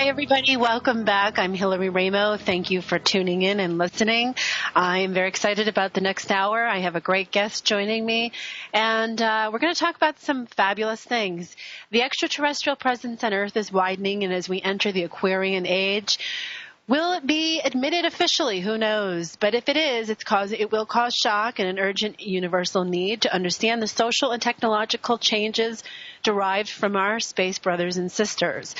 Hi, everybody. Welcome back. I'm Hillary Raimo. Thank you for tuning in and listening. I am very excited about the next hour. I have a great guest joining me, and we're going to talk about some fabulous things. The extraterrestrial presence on Earth is widening, and as we enter the Aquarian age, will it be admitted officially? Who knows? But if it is, it will cause shock and an urgent universal need to understand the social and technological changes derived from our space brothers and sisters.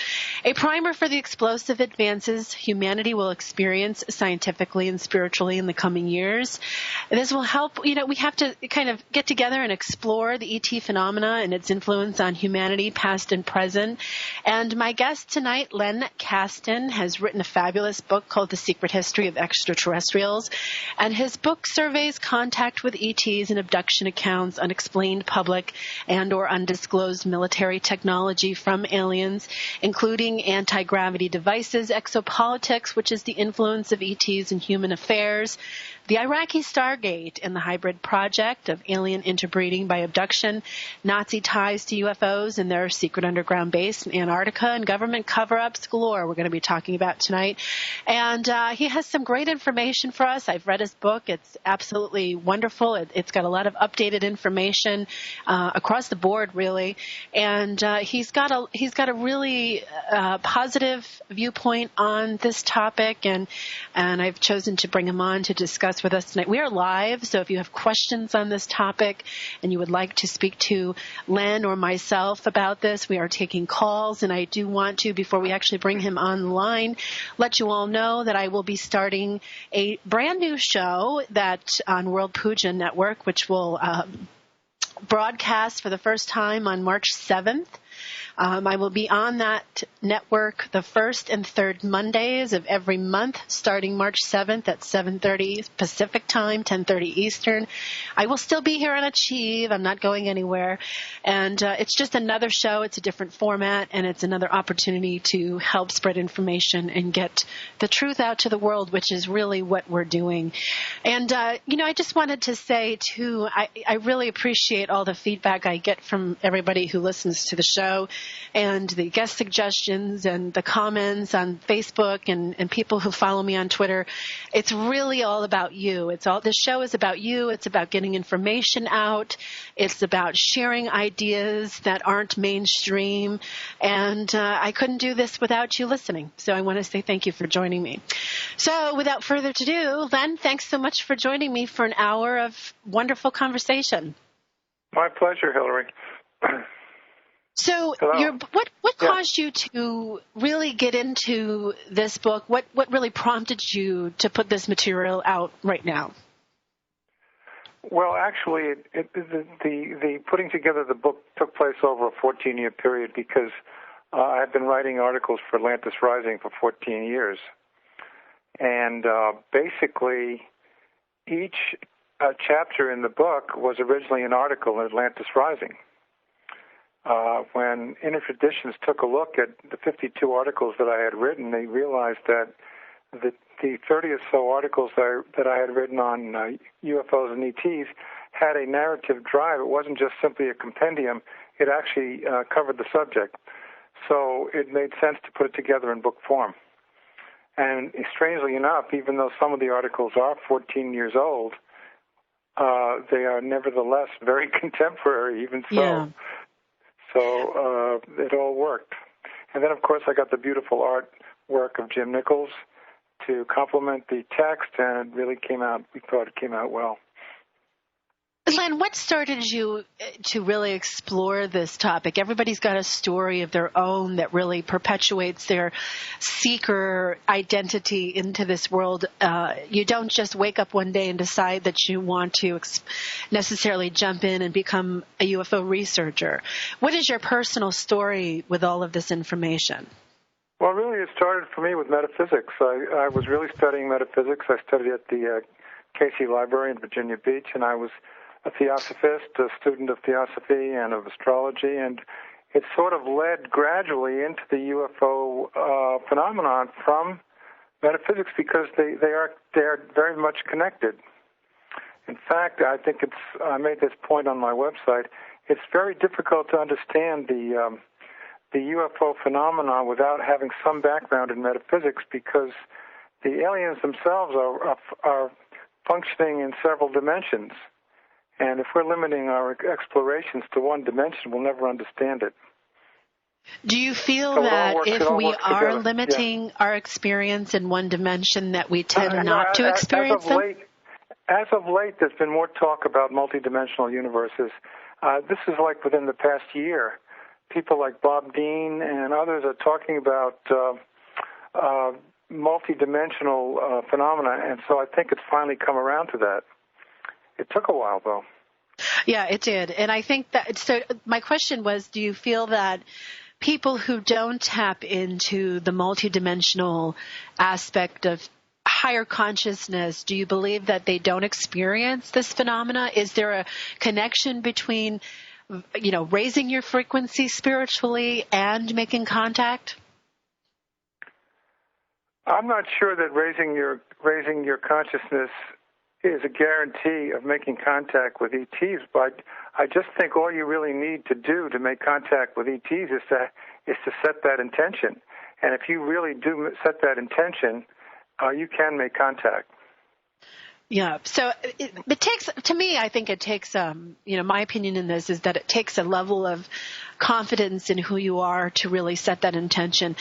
A primer for the explosive advances humanity will experience scientifically and spiritually in the coming years. This will help, we have to kind of get together and explore the ET phenomena and its influence on humanity, past and present. And my guest tonight, Len Kasten, has written a fabulous book called The Secret History of Extraterrestrials. And his book surveys contact with ETs and abduction accounts, unexplained public and or undisclosed military technology from aliens, including anti-gravity devices, exopolitics, which is the influence of ETs in human affairs, the Iraqi Stargate and the hybrid project of alien interbreeding by abduction, Nazi ties to UFOs and their secret underground base in Antarctica, and government cover-ups galore we're going to be talking about tonight. And he has some great information for us. I've read his book. It's absolutely wonderful. It's got a lot of updated information across the board, really. And he's got a really positive viewpoint on this topic, and I've chosen to bring him on to discuss with us tonight. We are live, so if you have questions on this topic and you would like to speak to Len or myself about this, we are taking calls, and I do want to, before we actually bring him on the line, let you all know that I will be starting a brand new show that on World Puja Network, which will broadcast for the first time on March 7th. I will be on that network the first and third Mondays of every month, starting March 7th at 7:30 Pacific time, 10:30 Eastern. I will still be here on Achieve. I'm not going anywhere. And it's just another show. It's a different format, and it's another opportunity to help spread information and get the truth out to the world, which is really what we're doing. And, I just wanted to say, too, I really appreciate all the feedback I get from everybody who listens to the show, and the guest suggestions and the comments on Facebook and people who follow me on Twitter. It's really all about you. The show is about you. It's about getting information out. It's about sharing ideas that aren't mainstream. And I couldn't do this without you listening. So I want to say thank you for joining me. So without further ado, Len, thanks so much for joining me for an hour of wonderful conversation. My pleasure, Hillary. So what caused you to really get into this book? What really prompted you to put this material out right now? Well, actually, the putting together the book took place over a 14-year period because I've been writing articles for Atlantis Rising for 14 years. And basically, each chapter in the book was originally an article in Atlantis Rising. When Inner Traditions took a look at the 52 articles that I had written, they realized that the 30 or so articles that I had written on UFOs and ETs had a narrative drive. It wasn't just simply a compendium. It actually covered the subject. So it made sense to put it together in book form. And strangely enough, even though some of the articles are 14 years old, they are nevertheless very contemporary, even so. Yeah. So it all worked. And then, of course, I got the beautiful artwork of Jim Nichols to complement the text, and it really we thought it came out well. Len, what started you to really explore this topic? Everybody's got a story of their own that really perpetuates their seeker identity into this world. You don't just wake up one day and decide that you want to necessarily jump in and become a UFO researcher. What is your personal story with all of this information? Well, really, it started for me with metaphysics. I was really studying metaphysics. I studied at the Cayce Library in Virginia Beach, and I was a theosophist, a student of theosophy and of astrology, and it sort of led gradually into the UFO phenomenon from metaphysics because they are very much connected. In fact, I think I made this point on my website. It's very difficult to understand the the UFO phenomenon without having some background in metaphysics, because the aliens themselves are functioning in several dimensions. And if we're limiting our explorations to one dimension, we'll never understand it. Do you feel that if we are limiting our experience in one dimension, that we tend not to experience them? As of late, there's been more talk about multidimensional universes. This is like within the past year. People like Bob Dean and others are talking about multidimensional phenomena, and so I think it's finally come around to that. It took a while, though. Yeah, it did. And I think that, so my question was, do you feel that people who don't tap into the multidimensional aspect of higher consciousness, do you believe that they don't experience this phenomena? Is there a connection between, raising your frequency spiritually and making contact? I'm not sure that raising your consciousness is a guarantee of making contact with ETs, but I just think all you really need to do to make contact with ETs is to set that intention. And if you really do set that intention, you can make contact. Yeah. So it takes, to me, I think it takes, my opinion in this is that it takes a level of confidence in who you are to really set that intention,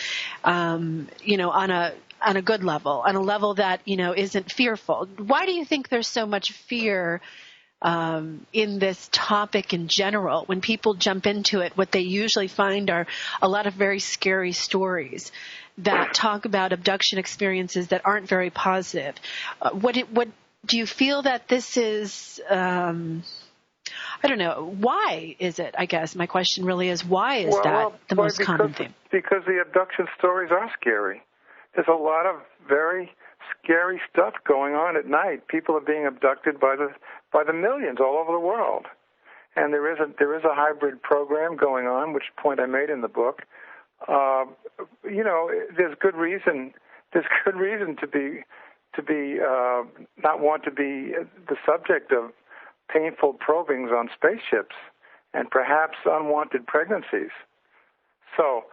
on a good level, on a level that, isn't fearful. Why do you think there's so much fear in this topic in general? When people jump into it, what they usually find are a lot of very scary stories that talk about abduction experiences that aren't very positive. What do you feel that this is? I don't know. Why is it? I guess my question really is, why is that the most common thing? Because the abduction stories are scary. There's a lot of very scary stuff going on at night. People are being abducted by the millions all over the world, and there is a hybrid program going on, which point I made in the book. There's good reason. There's good reason to be not want to be the subject of painful probings on spaceships and perhaps unwanted pregnancies. So.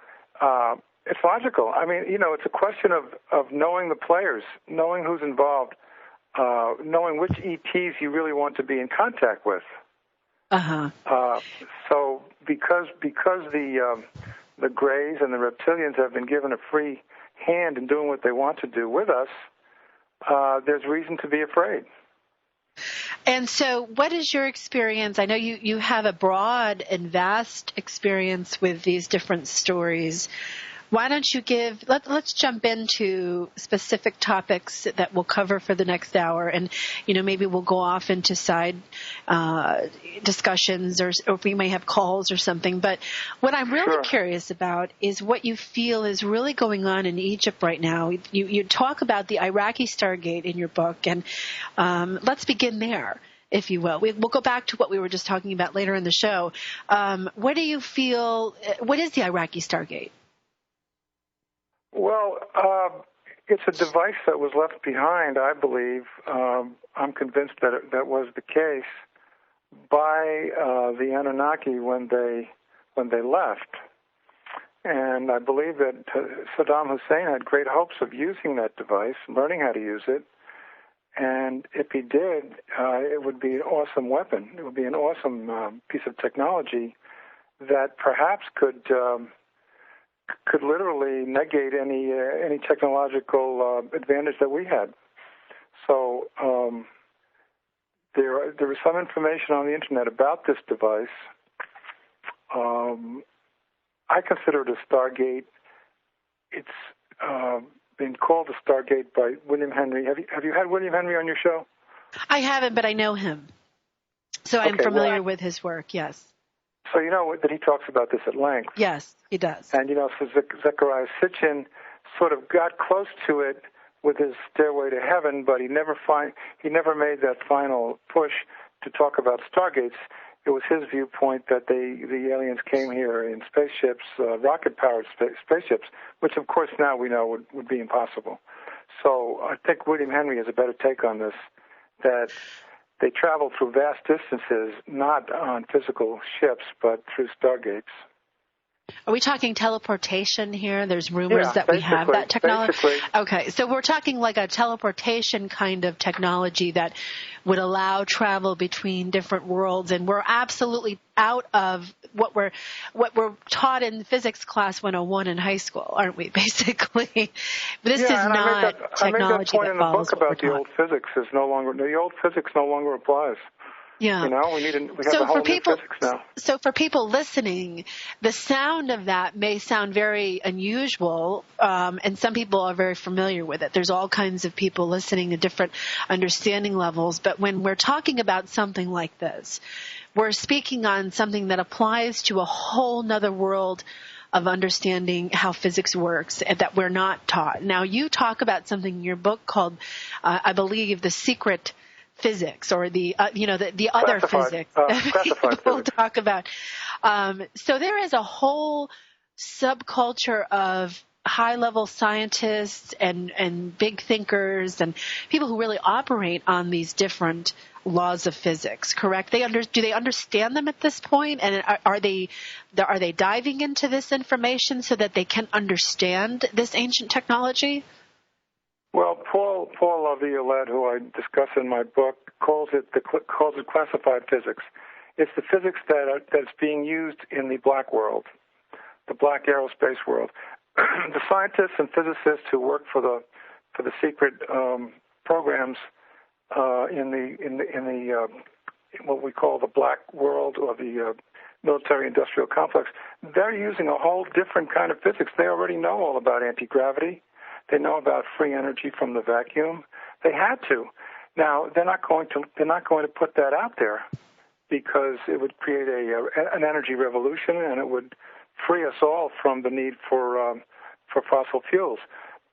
It's logical. I mean, it's a question of knowing the players, knowing who's involved, knowing which ETs you really want to be in contact with. So because the Greys and the reptilians have been given a free hand in doing what they want to do with us, there's reason to be afraid. And so what is your experience? I know you have a broad and vast experience with these different stories. Why don't you let's jump into specific topics that we'll cover for the next hour, and, maybe we'll go off into side discussions, or we may have calls or something. But what I'm really curious about is what you feel is really going on in Egypt right now. You talk about the Iraqi Stargate in your book, and let's begin there, if you will. We'll go back to what we were just talking about later in the show. What do you feel, what is the Iraqi Stargate? Well, it's a device that was left behind, I believe. I'm convinced that was the case by the Anunnaki when they left. And I believe that Saddam Hussein had great hopes of using that device, learning how to use it. And if he did, it would be an awesome weapon. It would be an awesome piece of technology that perhaps could literally negate any technological advantage that we had. So there is some information on the internet about this device. I consider it a Stargate. It's been called a Stargate by William Henry. Have you had William Henry on your show? I haven't, but I know him. So I'm familiar with his work, yes. So you know that he talks about this at length. Yes, he does. And, so Zecharia Sitchin sort of got close to it with his Stairway to Heaven, but he never made that final push to talk about Stargates. It was his viewpoint that the aliens came here in spaceships, rocket-powered spaceships, which, of course, now we know would be impossible. So I think William Henry has a better take on this, that they travel through vast distances, not on physical ships, but through stargates. Are we talking teleportation here? There's rumors that we have that technology. Okay, so we're talking like a teleportation kind of technology that would allow travel between different worlds, and we're absolutely out of what we're taught in physics class 101 in high school, aren't we? Basically, this is not technology. I made that point in the book about the old physics is no longer the old physics no longer applies. Yeah. We have a whole new physics now. So for people listening, the sound of that may sound very unusual, and some people are very familiar with it. There's all kinds of people listening at different understanding levels. But when we're talking about something like this, we're speaking on something that applies to a whole nother world of understanding how physics works and that we're not taught. Now, you talk about something in your book called, I believe, The Secret Physics, or the other physics that people talk about. So there is a whole subculture of high-level scientists and big thinkers and people who really operate on these different laws of physics. Correct? Do they understand them at this point? And are they diving into this information so that they can understand this ancient technology? Well, Paul Laviolette, who I discuss in my book, calls it classified physics. It's the physics that's being used in the black world, the black aerospace world. The scientists and physicists who work for the secret programs in the what we call the black world, or the military-industrial complex, they're using a whole different kind of physics. They already know all about anti-gravity. They know about free energy from the vacuum. They had to. Now they're not going to put that out there because it would create an energy revolution, and it would free us all from the need for fossil fuels.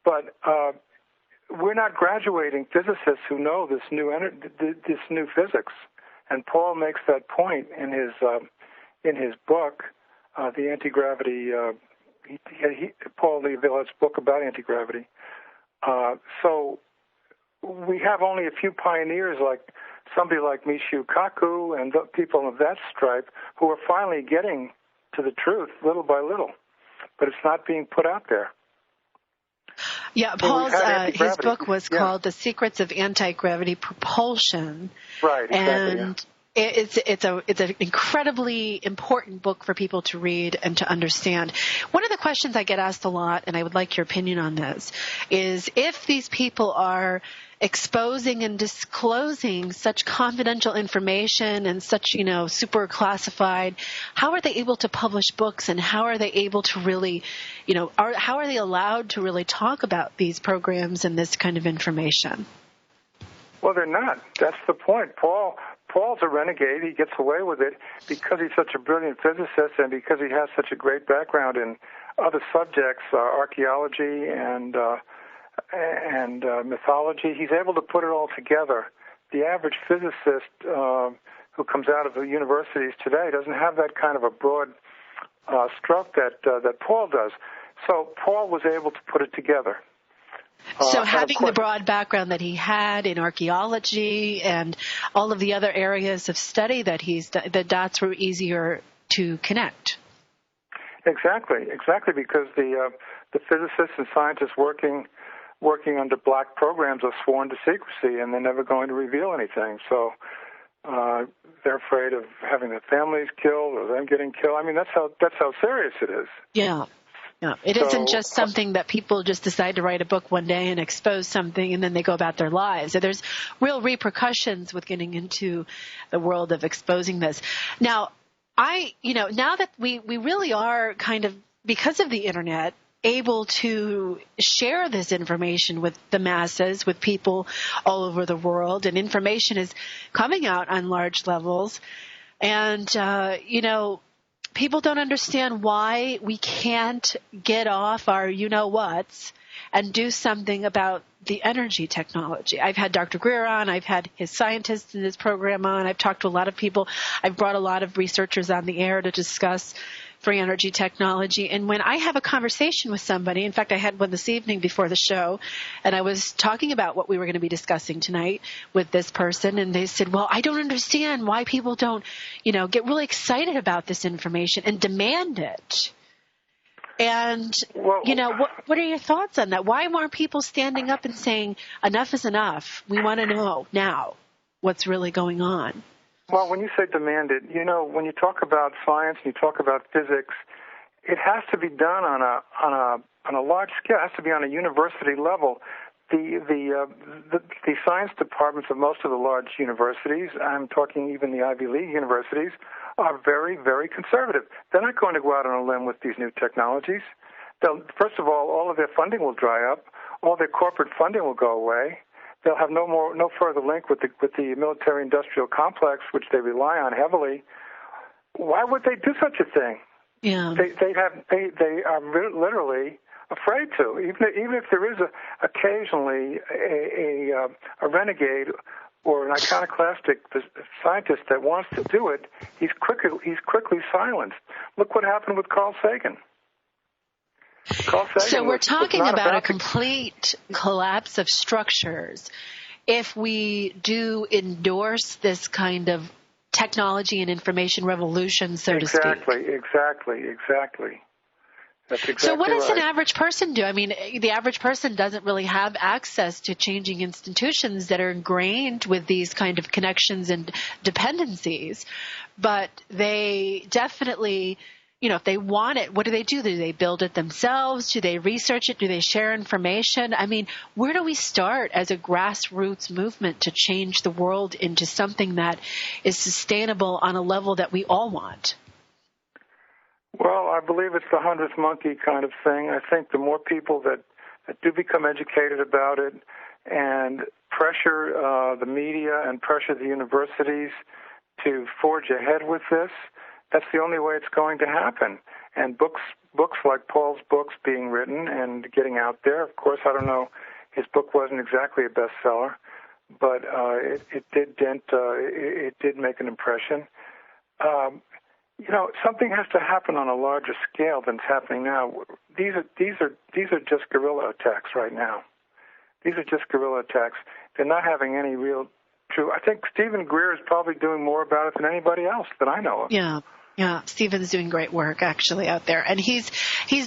But we're not graduating physicists who know this new physics. And Paul makes that point in his book, the anti-gravity. Paul Laviollette's book about anti-gravity. So we have only a few pioneers, like somebody like Michio Kaku and the people of that stripe, who are finally getting to the truth little by little. But it's not being put out there. Yeah, Paul's his book was called The Secrets of Anti-Gravity Propulsion. Right, exactly. And it's an incredibly important book for people to read and to understand. One of the questions I get asked a lot, and I would like your opinion on this, is if these people are exposing and disclosing such confidential information and such, super classified, how are they able to publish books, and how are they able to really, how are they allowed to really talk about these programs and this kind of information? Well, they're not. That's the point. Paul's a renegade. He gets away with it because he's such a brilliant physicist, and because he has such a great background in other subjects, archaeology and mythology. He's able to put it all together. The average physicist who comes out of the universities today doesn't have that kind of a broad stroke that Paul does. So Paul was able to put it together. So having the broad background that he had in archaeology and all of the other areas of study that the dots were easier to connect. Exactly, because the physicists and scientists working under black programs are sworn to secrecy, and they're never going to reveal anything. So they're afraid of having their families killed or them getting killed. I mean, that's how serious it is. Yeah. Yeah, it isn't just something that people just decide to write a book one day and expose something and then they go about their lives. So there's real repercussions with getting into the world of exposing this. Now, now that we really are kind of, because of the internet, able to share this information with the masses, with people all over the world, and information is coming out on large levels. And, people don't understand why we can't get off our you-know-whats and do something about the energy technology. I've had Dr. Greer on. I've had his scientists in his program on. I've talked to a lot of people. I've brought a lot of researchers on the air to discuss free energy technology. And when I have a conversation with somebody, in fact, I had one this evening before the show, and I was talking about what we were going to be discussing tonight with this person, and they said, well, I don't understand why people don't, get really excited about this information and demand it. And, Well, what are your thoughts on that? Why aren't people standing up and saying, enough is enough? We want to know now what's really going on. Well, when you say demanded, when you talk about science and you talk about physics, it has to be done on a large scale. It has to be on a university level. The science departments of most of the large universities, I'm talking even the Ivy League universities, are very, very conservative. They're not going to go out on a limb with these new technologies. First of all of their funding will dry up. All their corporate funding will go away. They'll have no further link with the military-industrial complex, which they rely on heavily. Why would they do such a thing? Yeah, they are literally afraid to. Even if there is occasionally a renegade or an iconoclastic scientist that wants to do it, he's quickly silenced. Look what happened with Carl Sagan. So we're talking about a complete collapse of structures. If we do endorse this kind of technology and information revolution, so to speak. Exactly. That's exactly so what does right. an average person do? I mean, the average person doesn't really have access to changing institutions that are ingrained with these kind of connections and dependencies, but they definitely, if they want it, what do? Do they build it themselves? Do they research it? Do they share information? I mean, where do we start as a grassroots movement to change the world into something that is sustainable on a level that we all want? Well, I believe it's the 100th monkey kind of thing. I think the more people that do become educated about it and pressure the media and pressure the universities to forge ahead with this, that's the only way it's going to happen. And books like Paul's books being written and getting out there. Of course, I don't know, his book wasn't exactly a bestseller, but it did make an impression. Something has to happen on a larger scale than's happening now. These are just guerrilla attacks right now. These are just guerrilla attacks. They're not having any real true. I think Stephen Greer is probably doing more about it than anybody else that I know of. Yeah, Stephen's doing great work actually out there, and he's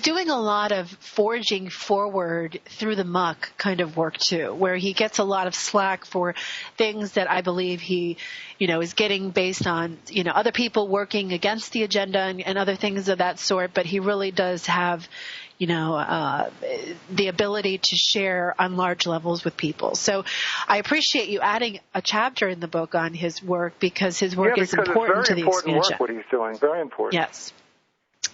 doing a lot of forging forward through the muck kind of work too, where he gets a lot of slack for things that I believe he, is getting based on other people working against the agenda and other things of that sort. But he really does have the ability to share on large levels with people. So I appreciate you adding a chapter in the book on his work because his work is important to the expansion. It's very important work what he's doing, very important. Yes.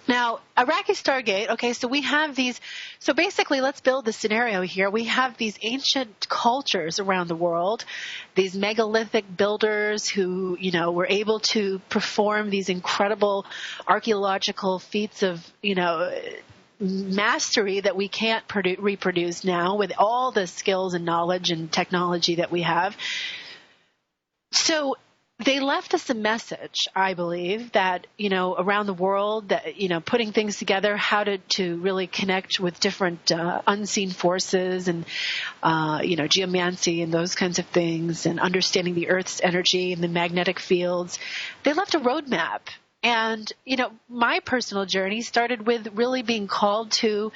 Now, Iraqi Stargate, okay, so we have these, so basically let's build the scenario here. We have these ancient cultures around the world, these megalithic builders who, were able to perform these incredible archaeological feats of, mastery that we can't reproduce now with all the skills and knowledge and technology that we have. So they left us a message, I believe, that, around the world, that, putting things together, how to really connect with different unseen forces and, geomancy and those kinds of things and understanding the Earth's energy and the magnetic fields. They left a roadmap. And, my personal journey started with really being called to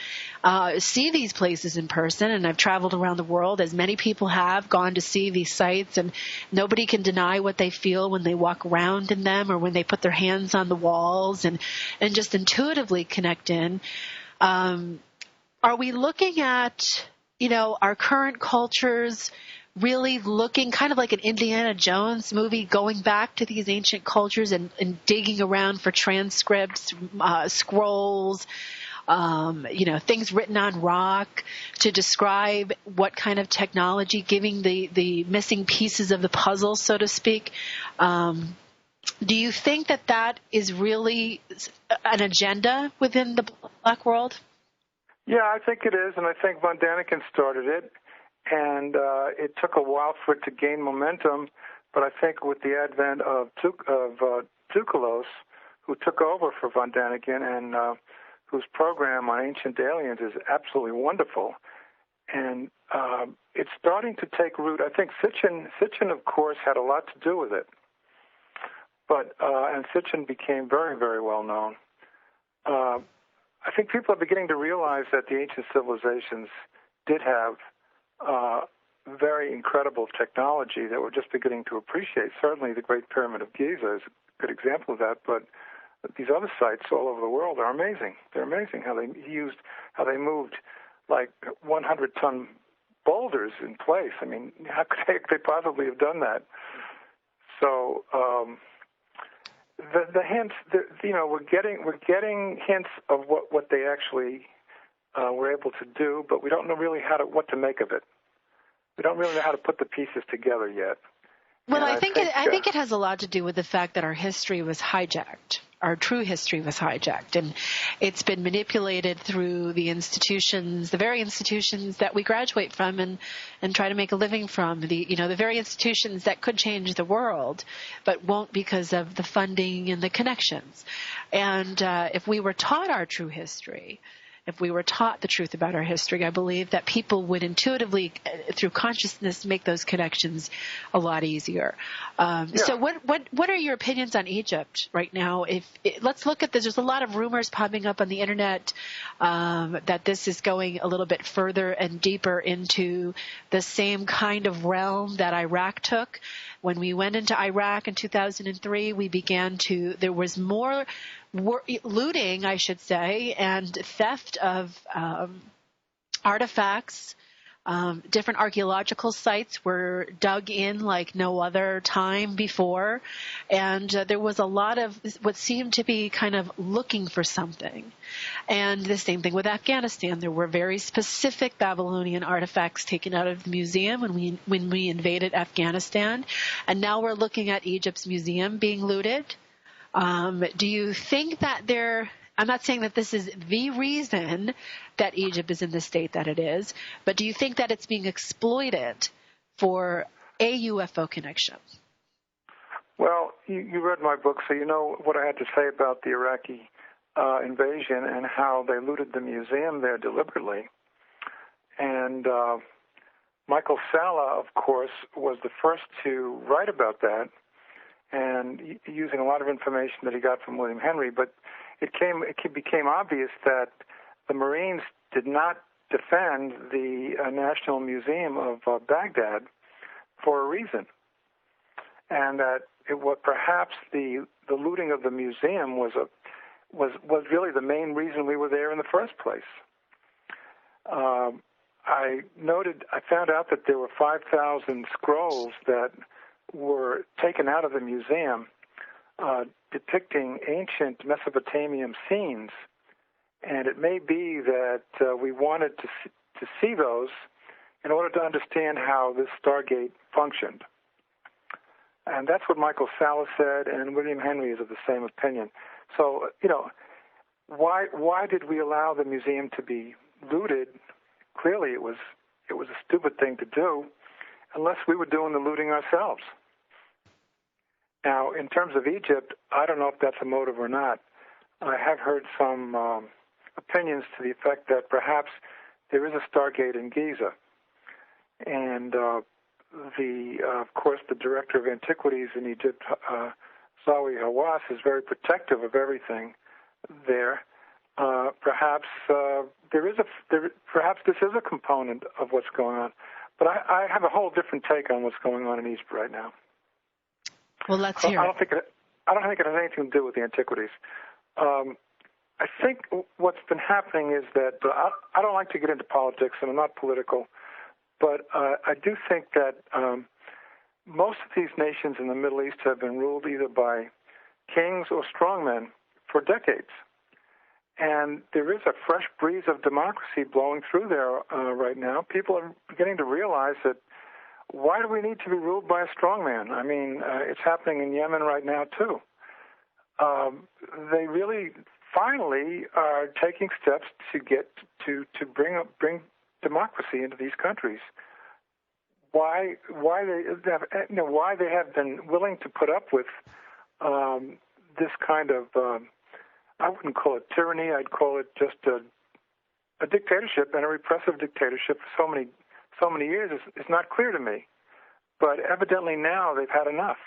see these places in person. And I've traveled around the world, as many people have, gone to see these sites. And nobody can deny what they feel when they walk around in them or when they put their hands on the walls and just intuitively connect in. Are we looking at, our current cultures really looking kind of like an Indiana Jones movie, going back to these ancient cultures and digging around for transcripts, scrolls, things written on rock to describe what kind of technology, giving the missing pieces of the puzzle, so to speak. Do you think that is really an agenda within the Black world? Yeah, I think it is, and I think von Daniken started it. And it took a while for it to gain momentum, but I think with the advent of Tsoukalos, who took over for von Daniken and whose program on ancient aliens is absolutely wonderful, and it's starting to take root. I think Sitchin, of course, had a lot to do with it, but and Sitchin became very, very well known. I think people are beginning to realize that the ancient civilizations did have very incredible technology that we're just beginning to appreciate. Certainly the Great Pyramid of Giza is a good example of that, but these other sites all over the world are amazing. They're amazing how they moved like 100-ton boulders in place. I mean, how could they possibly have done that? So the hints, we're getting hints of what they actually were able to do, but we don't know really what to make of it. We don't really know how to put the pieces together yet. Well, I think it has a lot to do with the fact that our history was hijacked. Our true history was hijacked, and it's been manipulated through the institutions, the very institutions that we graduate from and try to make a living from. The very institutions that could change the world, but won't because of the funding and the connections. And if we were taught our true history, if we were taught the truth about our history, I believe that people would intuitively, through consciousness, make those connections a lot easier. So what are your opinions on Egypt right now? Let's look at this. There's a lot of rumors popping up on the Internet that this is going a little bit further and deeper into the same kind of realm that Iraq took. When we went into Iraq in 2003, there was more looting, I should say, and theft of artifacts. Different archaeological sites were dug in like no other time before, and there was a lot of what seemed to be kind of looking for something. And the same thing with Afghanistan. There were very specific Babylonian artifacts taken out of the museum when we invaded Afghanistan, and now we're looking at Egypt's museum being looted. Do you think that I'm not saying that this is the reason that Egypt is in the state that it is, but do you think that it's being exploited for a UFO connection? Well, you read my book, so you know what I had to say about the Iraqi invasion and how they looted the museum there deliberately. And Michael Salla, of course, was the first to write about that, and using a lot of information that he got from William Henry, but it became obvious that the Marines did not defend the National Museum of Baghdad for a reason, and that perhaps the looting of the museum was really the main reason we were there in the first place. I found out that there were 5,000 scrolls that were taken out of the museum depicting ancient Mesopotamian scenes, and it may be that we wanted to see those in order to understand how this Stargate functioned. And that's what Michael Salla said, and William Henry is of the same opinion. So, why did we allow the museum to be looted? Clearly, it was a stupid thing to do, unless we were doing the looting ourselves. Now, in terms of Egypt, I don't know if that's a motive or not. I have heard some opinions to the effect that perhaps there is a Stargate in Giza. And, of course, the director of antiquities in Egypt, Zawi Hawass, is very protective of everything there. Perhaps perhaps this is a component of what's going on. But I have a whole different take on what's going on in Egypt right now. Well, let's hear it. I don't think it has anything to do with the antiquities. I think what's been happening is that I don't like to get into politics, and I'm not political, but I do think that most of these nations in the Middle East have been ruled either by kings or strongmen for decades. And there is a fresh breeze of democracy blowing through there right now. People are beginning to realize that why do we need to be ruled by a strongman? I mean, it's happening in Yemen right now, too. They really finally are taking steps to get to bring democracy into these countries. Why they have been willing to put up with this kind of I wouldn't call it tyranny. I'd call it just a dictatorship, and a repressive dictatorship for so many years is not clear to me. But evidently now they've had enough,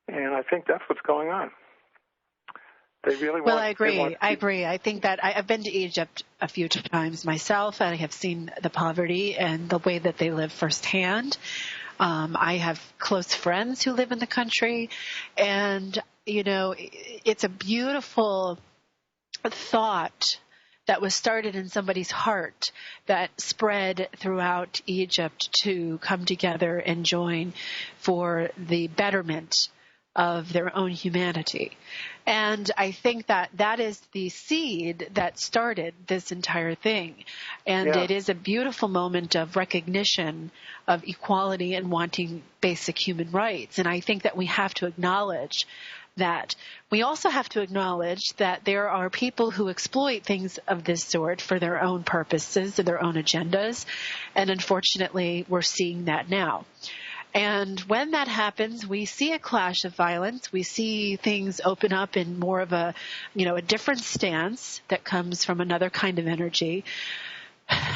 and I think that's what's going on. They really want. Well, I agree. I think that I've been to Egypt a few times myself, and I have seen the poverty and the way that they live firsthand. I have close friends who live in the country, and, it's a beautiful thought that was started in somebody's heart that spread throughout Egypt to come together and join for the betterment of their own humanity. And I think that is the seed that started this entire thing. And It is a beautiful moment of recognition of equality and wanting basic human rights. And I think that we have to acknowledge that. We also have to acknowledge that there are people who exploit things of this sort for their own purposes and their own agendas. And unfortunately, we're seeing that now. And when that happens, we see a clash of violence. We see things open up in more of a different stance that comes from another kind of energy.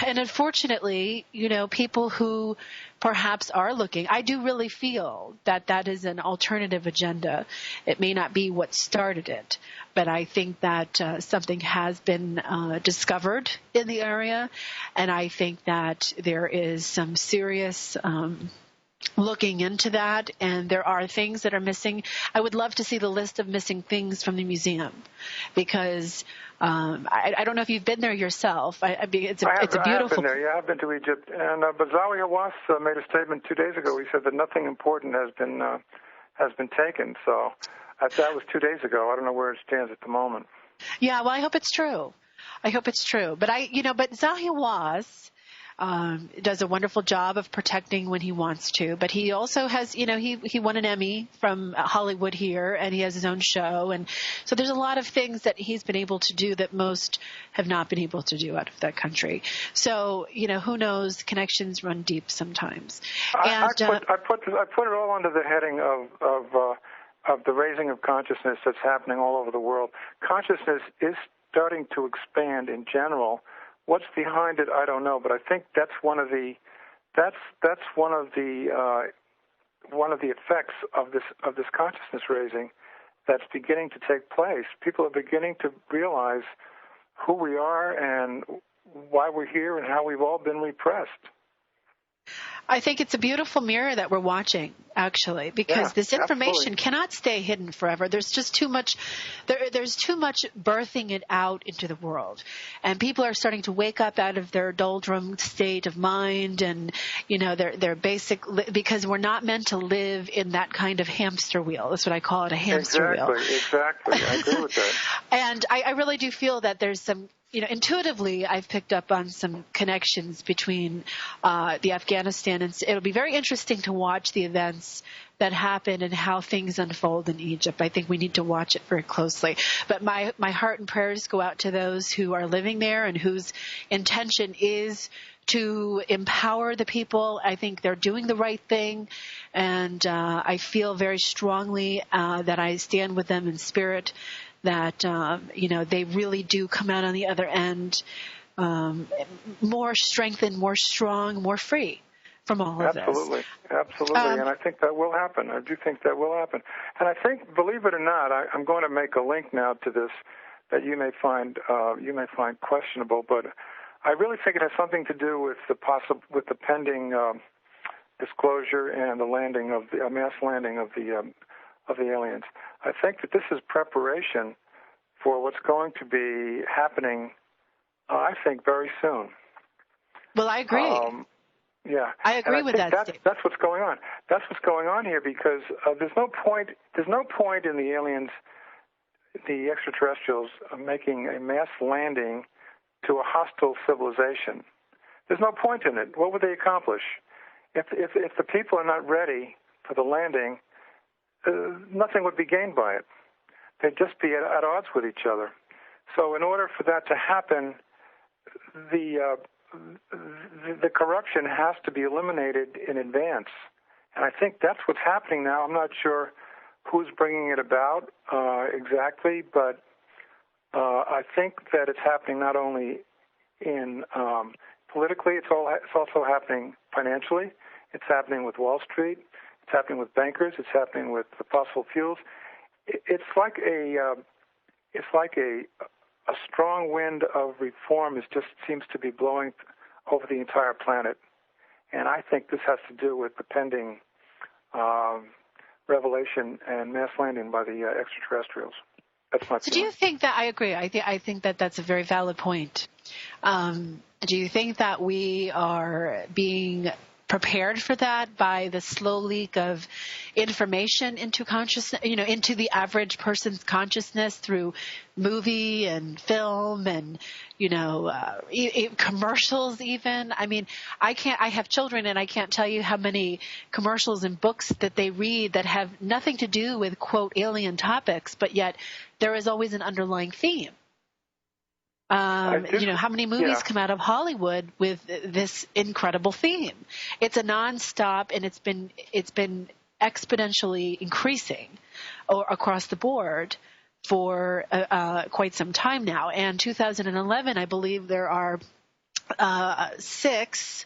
And unfortunately, people who perhaps are looking, I do really feel that is an alternative agenda. It may not be what started it, but I think that something has been discovered in the area. And I think that there is some serious looking into that, and there are things that are missing. I would love to see the list of missing things from the museum, because I don't know if you've been there yourself. It's a beautiful. I have been there. Yeah, I've been to Egypt, and but Zahi Hawass made a statement 2 days ago. He said that nothing important has been taken. So that was 2 days ago. I don't know where it stands at the moment. Yeah, well, I hope it's true. But but Zahi Hawass does a wonderful job of protecting when he wants to, but he also has, he won an Emmy from Hollywood here, and he has his own show, and so there's a lot of things that he's been able to do that most have not been able to do out of that country. So, who knows? Connections run deep sometimes. I put it all under the heading of the raising of consciousness that's happening all over the world. Consciousness is starting to expand in general. What's behind it, I don't know, but I think that's one of the effects of this consciousness raising that's beginning to take place. People are beginning to realize who we are and why we're here and how we've all been repressed. I think it's a beautiful mirror that we're watching, actually, because this information cannot stay hidden forever. There's just too much. There's too much birthing it out into the world, and people are starting to wake up out of their doldrum state of mind, and their basic, because we're not meant to live in that kind of hamster wheel. That's what I call it, a hamster wheel. Exactly. I agree with that. And I really do feel that there's some. Intuitively, I've picked up on some connections between the Afghanistan, and it'll be very interesting to watch the events that happen and how things unfold in Egypt. I think we need to watch it very closely. But my heart and prayers go out to those who are living there and whose intention is to empower the people. I think they're doing the right thing, and I feel very strongly that I stand with them in spirit, that, they really do come out on the other end more strengthened, more strong, more free from all of this. Absolutely. And I think that will happen. I do think that will happen. And I think, believe it or not, I'm going to make a link now to this that you may find questionable, but I really think it has something to do with the pending disclosure and the landing of the mass landing of the aliens. I think that this is preparation for what's going to be happening, I think, very soon. Well, I agree. I agree with that. That's what's going on. That's what's going on here, because there's no point in the aliens, the extraterrestrials, making a mass landing to a hostile civilization. There's no point in it. What would they accomplish? If the people are not ready for the landing, nothing would be gained by it. They'd just be at odds with each other. So in order for that to happen, the corruption has to be eliminated in advance. And I think that's what's happening now. I'm not sure who's bringing it about exactly, but I think that it's happening not only in politically, it's also happening financially. It's happening with Wall Street. It's happening with bankers. It's happening with the fossil fuels. It's like a it's like a strong wind of reform just seems to be blowing over the entire planet. And I think this has to do with the pending revelation and mass landing by the extraterrestrials. That's my So feeling. do you think that, I agree, I think that that's a very valid point. Do you think that we are being prepared for that by the slow leak of information into consciousness, into the average person's consciousness through movie and film and, commercials even? I mean, I have children and I can't tell you how many commercials and books that they read that have nothing to do with, quote, alien topics, but yet there is always an underlying theme. How many movies come out of Hollywood with this incredible theme? It's a nonstop, and it's been exponentially increasing across the board for quite some time now. And 2011, I believe there are 6.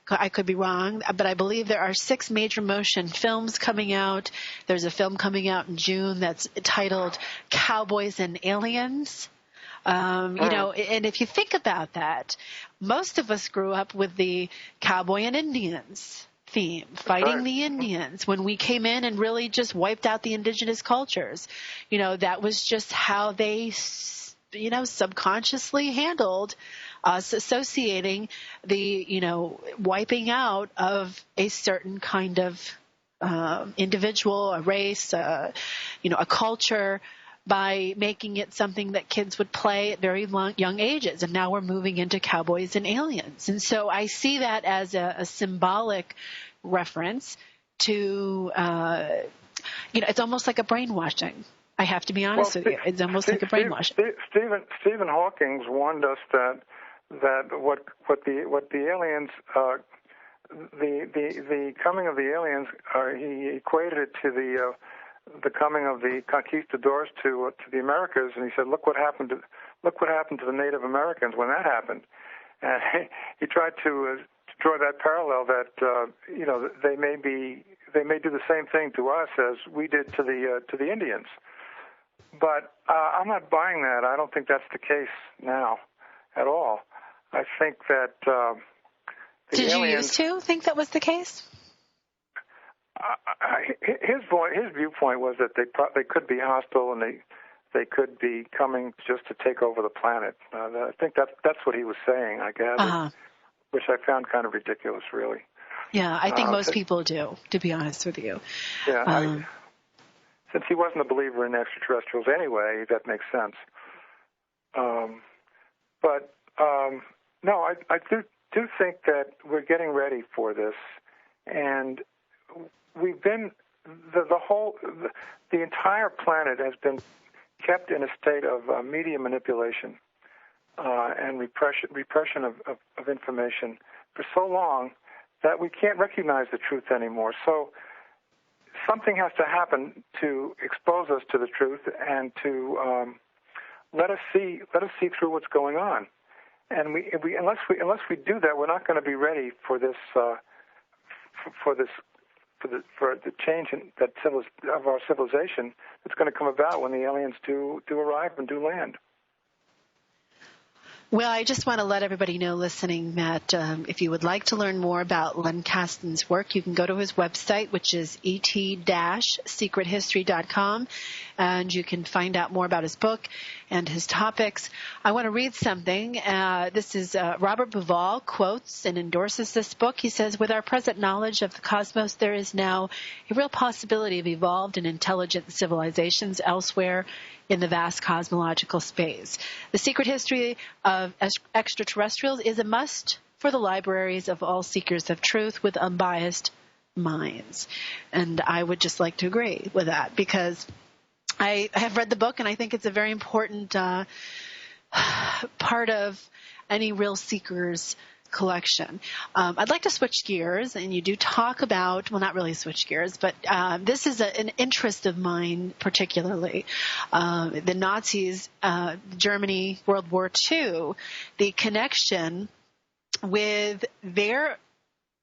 I could be wrong, but I believe there are 6 major motion films coming out. There's a film coming out in June that's titled Cowboys and Aliens. And if you think about that, most of us grew up with the cowboy and Indians theme, fighting the Indians, when we came in and really just wiped out the indigenous cultures. That was just how they, subconsciously handled us associating the, wiping out of a certain kind of individual, a race, a culture, by making it something that kids would play at very young ages. And now we're moving into Cowboys and Aliens. And so I see that as a symbolic reference to, it's almost like a brainwashing. I have to be honest with you. It's almost like a brainwashing. Stephen Hawking warned us that what the aliens, the coming of the aliens, he equated it to the coming of the conquistadors to the Americas, and he said, look what happened to the Native Americans when that happened. And he tried to draw that parallel that they may do the same thing to us as we did to the Indians. But I'm not buying that. I don't think that's the case now at all. I think that Did you used to think that was the case? His viewpoint was that they could be hostile and they could be coming just to take over the planet. I think that's what he was saying, I guess, which I found kind of ridiculous, really. Yeah, I think most people do, to be honest with you. Yeah, since he wasn't a believer in extraterrestrials anyway, that makes sense. But no, I do think that we're getting ready for this, and we've been the entire planet has been kept in a state of media manipulation and repression of information for so long that we can't recognize the truth anymore. So something has to happen to expose us to the truth and to let us see through what's going on. And unless we do that, we're not going to be ready for this for the change of our civilization that's going to come about when the aliens do arrive and do land. Well, I just want to let everybody know listening that if you would like to learn more about Len Kasten's work, you can go to his website, which is et-secrethistory.com, and you can find out more about his book and his topics. I want to read something. This is Robert Bauval quotes and endorses this book. He says, with our present knowledge of the cosmos, there is now a real possibility of evolved and intelligent civilizations elsewhere in the vast cosmological space. The secret history of extraterrestrials is a must for the libraries of all seekers of truth with unbiased minds. And I would just like to agree with that, because I have read the book and I think it's a very important part of any real seeker's collection. I'd like to switch gears, and you do talk about, well, not really switch gears, but this is an interest of mine particularly. The Nazis, Germany, World War II, the connection with their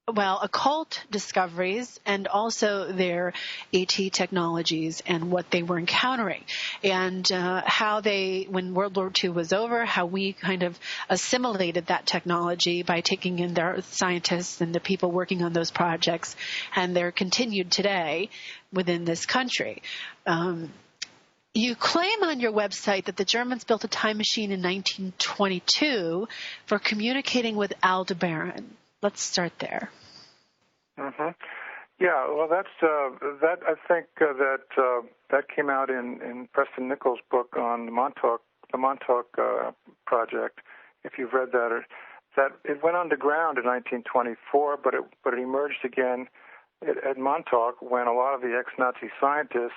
occult discoveries and also their AT technologies and what they were encountering, and how they, when World War II was over, how we kind of assimilated that technology by taking in their scientists and the people working on those projects, and they're continued today within this country. You claim on your website that the Germans built a time machine in 1922 for communicating with Aldebaran. Let's start there. Mm-hmm. Yeah, well, that's that. I think that came out in Preston Nichols' book on the Montauk Project. If you've read that, that it went underground in 1924, but it emerged again at Montauk when a lot of the ex-Nazi scientists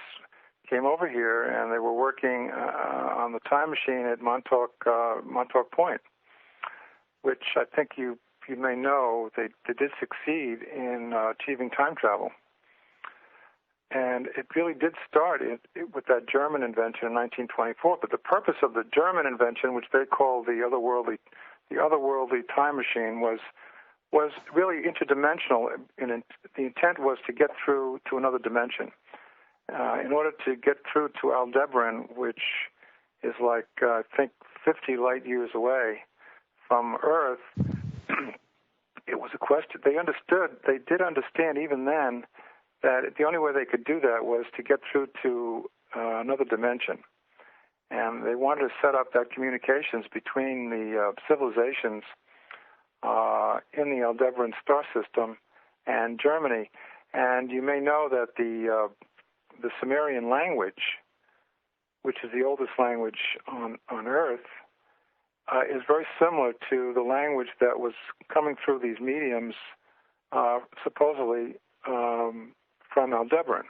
came over here, and they were working on the time machine at Montauk Point, which I think you may know they did succeed in achieving time travel. And it really did start with that German invention in 1924. But the purpose of the German invention, which they called the otherworldly time machine, was really interdimensional. And the intent was to get through to another dimension. In order to get through to Aldebaran, which is like, I think, 50 light years away from Earth, it was a question. They did understand even then that the only way they could do that was to get through to another dimension. And they wanted to set up that communications between the civilizations in the Aldebaran star system and Germany. And you may know that the Sumerian language, which is the oldest language on Earth, is very similar to the language that was coming through these mediums, supposedly from Aldebaran.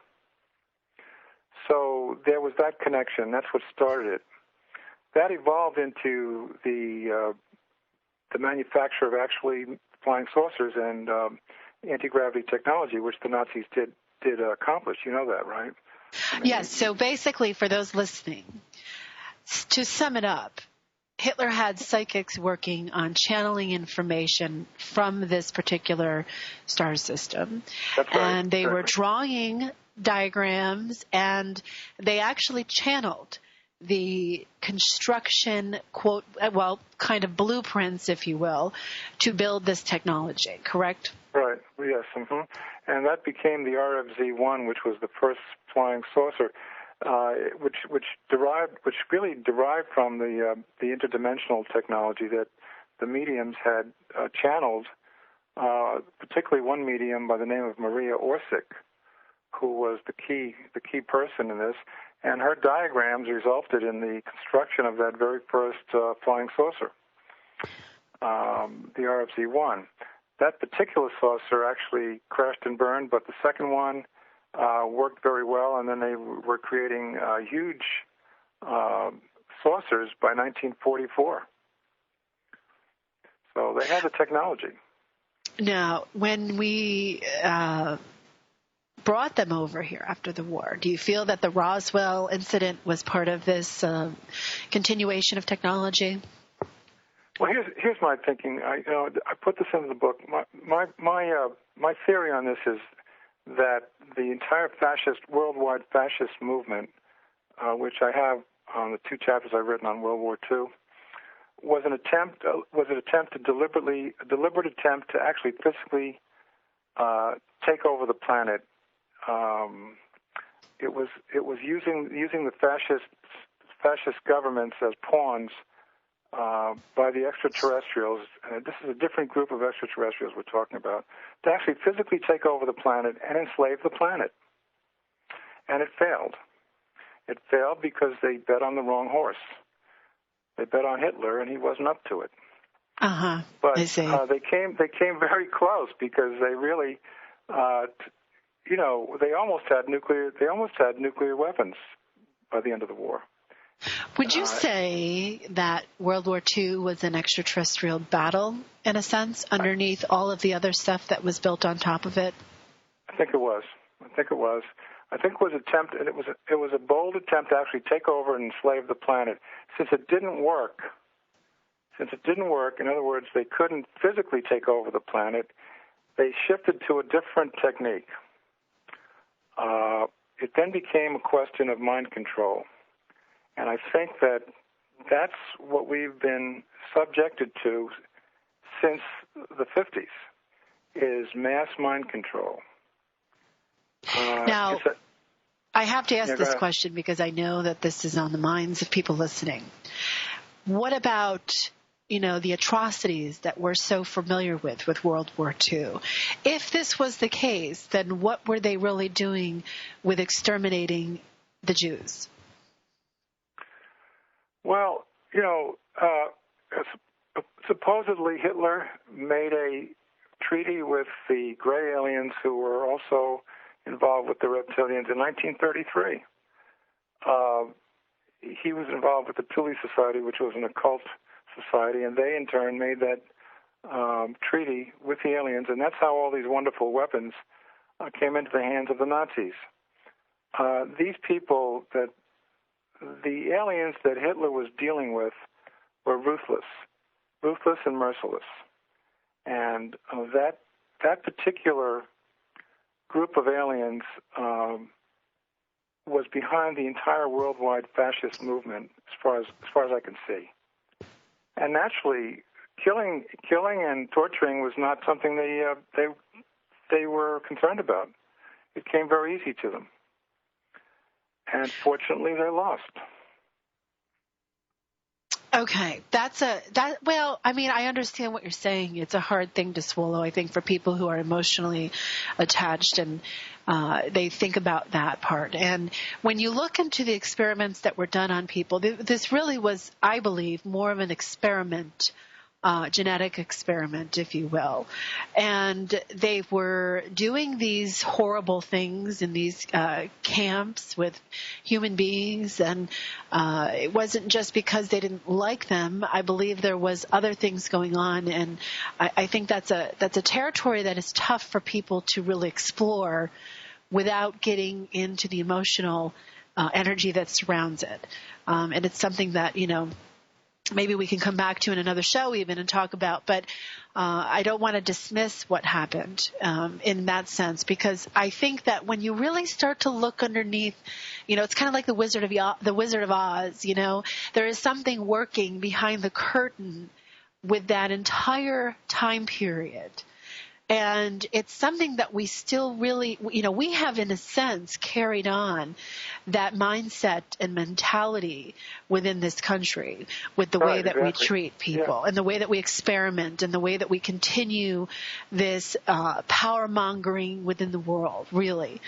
So there was that connection. That's what started it. That evolved into the manufacture of actually flying saucers and anti-gravity technology, which the Nazis did accomplish. You know that, right? Yes. So basically, for those listening, to sum it up, Hitler had psychics working on channeling information from this particular star system. That's right. And they were drawing diagrams, and they actually channeled the construction, kind of blueprints, if you will, to build this technology, correct? Right, yes. Mm-hmm. And that became the RFZ-1, which was the first flying saucer, which really derived from the interdimensional technology that the mediums had channeled, particularly one medium by the name of Maria Orsic, who was the key person in this, and her diagrams resulted in the construction of that very first flying saucer, the RFZ-1. That particular saucer actually crashed and burned, but the second one worked very well, and then they were creating huge saucers by 1944. So they had the technology. Now, when we brought them over here after the war, do you feel that the Roswell incident was part of this continuation of technology? Well, here's my thinking. I put this into the book. My theory on this is that the entire worldwide fascist movement, which I have on the 2 chapters I've written on World War II, was an attempt to deliberate attempt to actually physically take over the planet. It was using the fascist governments as pawns by the extraterrestrials. This is a different group of extraterrestrials we're talking about, to actually physically take over the planet and enslave the planet. And it failed. It failed because they bet on the wrong horse. They bet on Hitler, and he wasn't up to it. But I see. They came very close, because they really, they almost had nuclear weapons by the end of the war. Would you say that World War II was an extraterrestrial battle, in a sense, underneath all of the other stuff that was built on top of it? I think it was. I think it was a bold attempt to actually take over and enslave the planet. Since it didn't work, in other words, they couldn't physically take over the planet, they shifted to a different technique. It then became a question of mind control. And I think that that's what we've been subjected to since the 50s, is mass mind control. Now, I have to ask this question because I know that this is on the minds of people listening. What about, the atrocities that we're so familiar with World War II? If this was the case, then what were they really doing with exterminating the Jews? Well, supposedly Hitler made a treaty with the gray aliens who were also involved with the reptilians in 1933. He was involved with the Thule Society, which was an occult society, and they in turn made that treaty with the aliens, and that's how all these wonderful weapons came into the hands of the Nazis. These people, the aliens that Hitler was dealing with, were ruthless and merciless, and that particular group of aliens was behind the entire worldwide fascist movement, as far as I can see. And naturally, killing and torturing was not something they were concerned about. It came very easy to them, and fortunately, they lost. Okay, well, I understand what you're saying. It's a hard thing to swallow, I think, for people who are emotionally attached, and they think about that part. And when you look into the experiments that were done on people, this really was, I believe, more of an experiment, genetic experiment, if you will. And they were doing these horrible things in these camps with human beings, and it wasn't just because they didn't like them. I believe there was other things going on, and I think that's a territory that is tough for people to really explore without getting into the emotional energy that surrounds it. And it's something that, maybe we can come back to in another show even and talk about, but I don't want to dismiss what happened in that sense, because I think that when you really start to look underneath, it's kind of like the Wizard of Oz, there is something working behind the curtain with that entire time period. And it's something that we still really, we have in a sense carried on that mindset and mentality within this country with the way that we treat people and the way that we experiment and the way that we continue this power mongering within the world, really.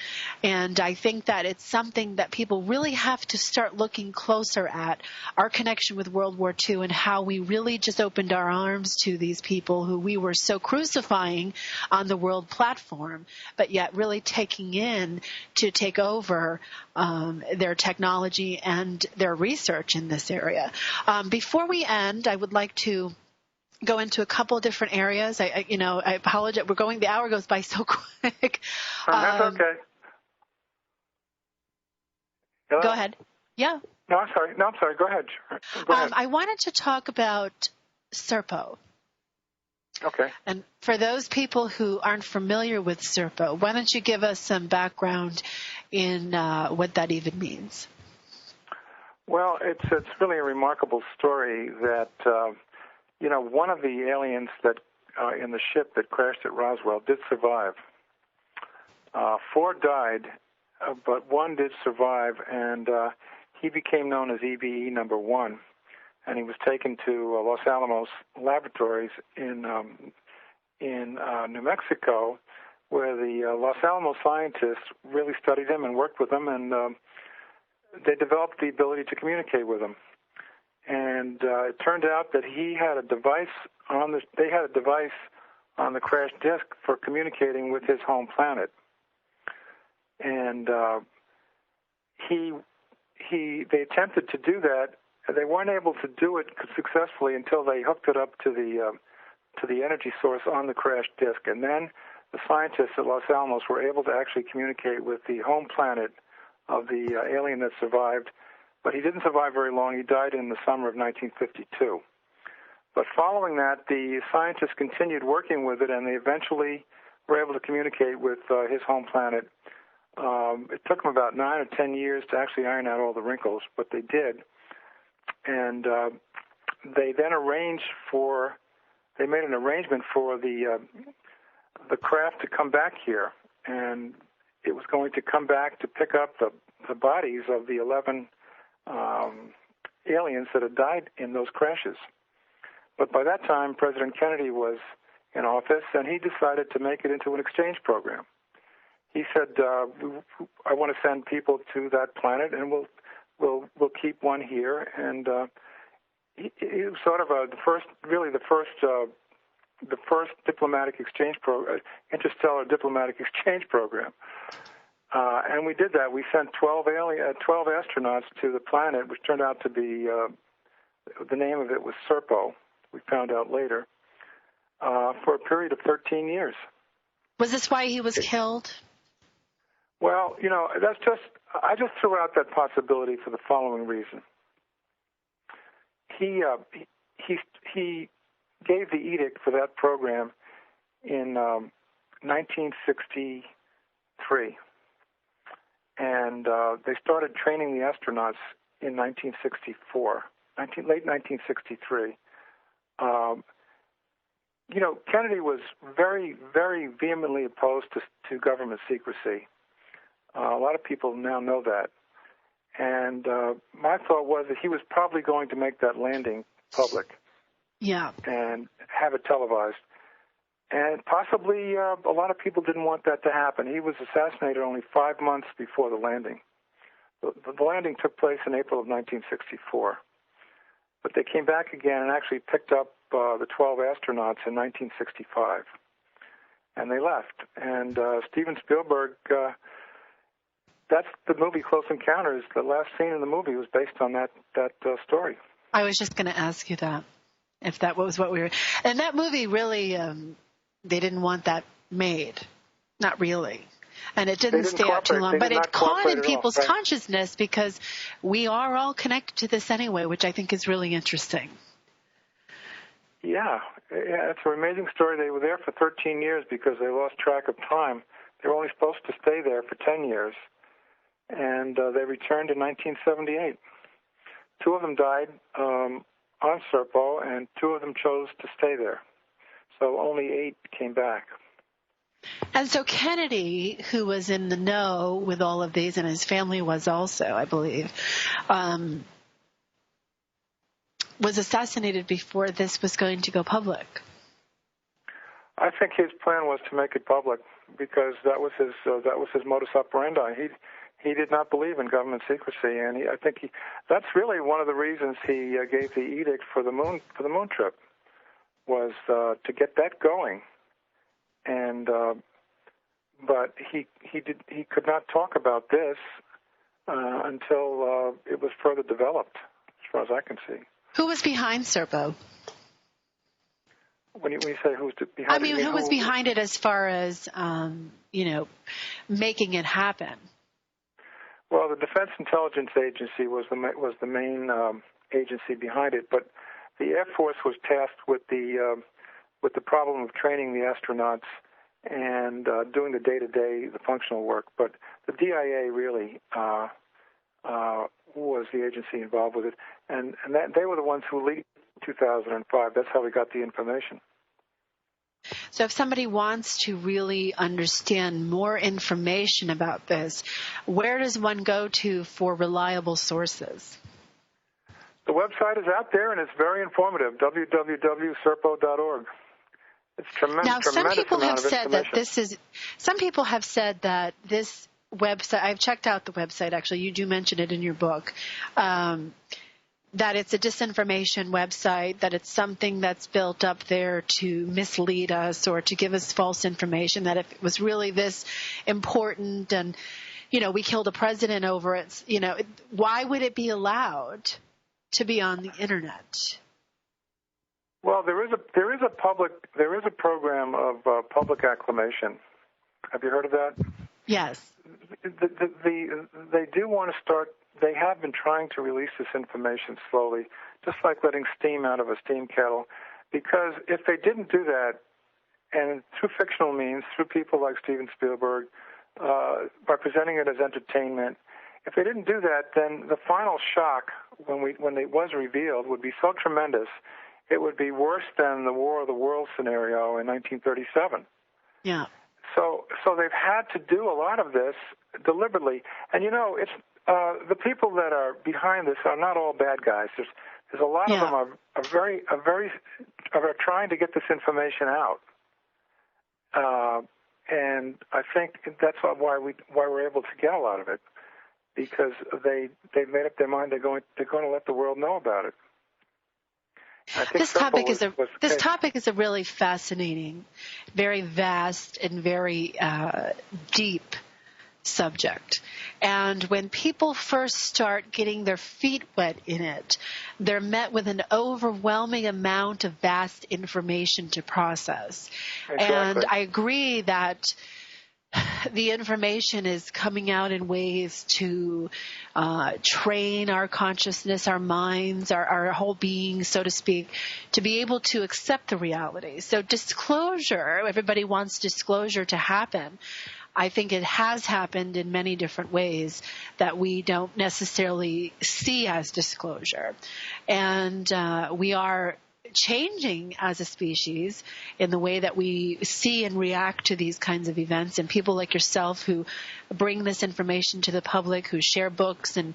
And I think that it's something that people really have to start looking closer at, our connection with World War II and how we really just opened our arms to these people who we were so crucifying on the world platform, but yet really taking in to take over their technology and their research in this area. Before we end, I would like to go into a couple of different areas. I apologize. The hour goes by so quick. That's okay. Hello? Go ahead. Yeah. No, I'm sorry. Go ahead. Go ahead. I wanted to talk about Serpo. Okay. And for those people who aren't familiar with Serpo, why don't you give us some background in what that even means? Well, it's really a remarkable story that, one of the aliens that in the ship that crashed at Roswell did survive. 4 died, but 1 did survive, and he became known as EBE number 1. And he was taken to Los Alamos laboratories in New Mexico, where the Los Alamos scientists really studied him and worked with him, and they developed the ability to communicate with him. And it turned out that they had a device on the crash disk for communicating with his home planet. And they attempted to do that. They weren't able to do it successfully until they hooked it up to the energy source on the crash disk, and then the scientists at Los Alamos were able to actually communicate with the home planet of the alien that survived. But he didn't survive very long. He died in the summer of 1952. But following that, the scientists continued working with it, and they eventually were able to communicate with his home planet. It took them about 9 or 10 years to actually iron out all the wrinkles, but they did. And they then made an arrangement for the craft to come back here, and it was going to come back to pick up the bodies of the 11 aliens that had died in those crashes. But by that time, President Kennedy was in office, and he decided to make it into an exchange program. He said, "I want to send people to that planet, and we'll keep one here." And he was sort of the first diplomatic exchange interstellar diplomatic exchange program. And we did that. We sent 12 astronauts to the planet, which turned out to be the name of it was Serpo. We found out later, for a period of 13 years. Was this why he was killed? Well, I just threw out that possibility for the following reason. He gave the edict for that program in 1963, and they started training the astronauts in 1964, late 1963. Kennedy was very, very vehemently opposed to government secrecy. A lot of people now know that. And my thought was that he was probably going to make that landing public. Yeah. And have it televised. And possibly a lot of people didn't want that to happen. He was assassinated only 5 months before the landing. The landing took place in April of 1964. But they came back again and actually picked up the 12 astronauts in 1965. And they left. And Steven Spielberg, that's the movie Close Encounters. The last scene in the movie was based on that story. I was just going to ask you that, if that was what we were. And that movie really, they didn't want that made. Not really. And it didn't stay out too long. But it caught in people's consciousness because we are all connected to this anyway, which I think is really interesting. Yeah, it's an amazing story. They were there for 13 years because they lost track of time. They were only supposed to stay there for 10 years. And they returned in 1978. 2 of them died on Serpo, and 2 of them chose to stay there. So only 8 came back. And so Kennedy, who was in the know with all of these, and his family was also, I believe, was assassinated before this was going to go public. I think his plan was to make it public because that was his modus operandi. He did not believe in government secrecy, and I think that's really one of the reasons he gave the edict for the moon trip was to get that going. And but he could not talk about this until it was further developed, as far as I can see. Who was behind Serpo? When you say who's behind it? Who was behind it as far as making it happen? Well, the Defense Intelligence Agency was the main agency behind it, but the Air Force was tasked with the problem of training the astronauts and doing the day-to-day, the functional work. But the DIA really was the agency involved with it, and they were the ones who leaked 2005. That's how we got the information. So if somebody wants to really understand more information about this, where does one go to for reliable sources? The website is out there, and it's very informative, www.serpo.org. It's tremendous. Now, some people have said that this website, I've checked out the website, actually, you do mention it in your book, that it's a disinformation website, that it's something that's built up there to mislead us or to give us false information, that if it was really this important and, we killed a president over it, why would it be allowed to be on the Internet? Well, there is a program of public acclamation. Have you heard of that? Yes. They do want to start. They have been trying to release this information slowly, just like letting steam out of a steam kettle. Because if they didn't do that, and through fictional means, through people like Steven Spielberg, by presenting it as entertainment. If they didn't do that, then the final shock when it was revealed would be so tremendous, it would be worse than the War of the Worlds scenario in 1937. Yeah. So they've had to do a lot of this deliberately, and it's the people that are behind this are not all bad guys. There's a lot of them are trying to get this information out, and I think that's why we're able to get a lot of it, because they've made up their mind they're going to let the world know about it. This topic is a really fascinating, very vast, and very deep subject. And when people first start getting their feet wet in it, they're met with an overwhelming amount of vast information to process. Exactly. And I agree that the information is coming out in ways to train our consciousness, our minds, our whole being, so to speak, to be able to accept the reality. So disclosure, everybody wants disclosure to happen. I think it has happened in many different ways that we don't necessarily see as disclosure. And we are changing as a species in the way that we see and react to these kinds of events, and people like yourself who bring this information to the public, who share books and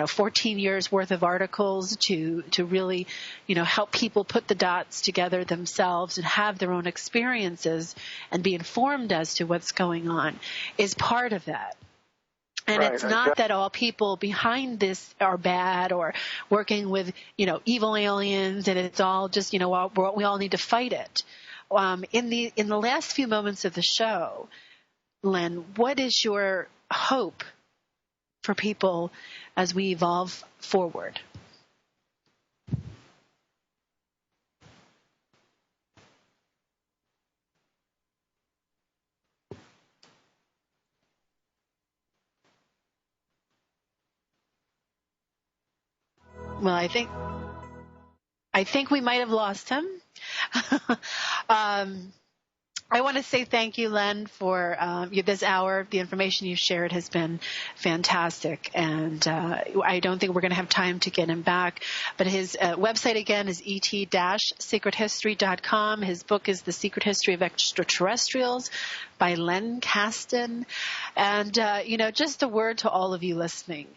14 years worth of articles to really help people put the dots together themselves and have their own experiences and be informed as to what's going on is part of that. And right, it's not that all people behind this are bad or working with, evil aliens, and it's all just, we all need to fight it. In the last few moments of the show, Len, what is your hope for people as we evolve forward? Well, I think we might have lost him. I want to say thank you, Len, for this hour. The information you shared has been fantastic, and I don't think we're going to have time to get him back. But his website, again, is et-secrethistory.com. His book is The Secret History of Extraterrestrials by Len Kasten. And, just a word to all of you listening.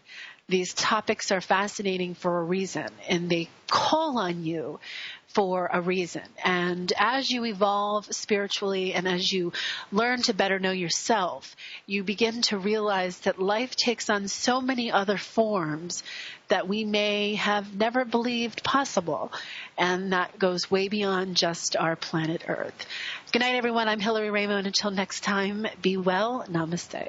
These topics are fascinating for a reason, and they call on you for a reason. And as you evolve spiritually and as you learn to better know yourself, you begin to realize that life takes on so many other forms that we may have never believed possible. And that goes way beyond just our planet Earth. Good night, everyone. I'm Hillary Raimo, and until next time, be well. Namaste.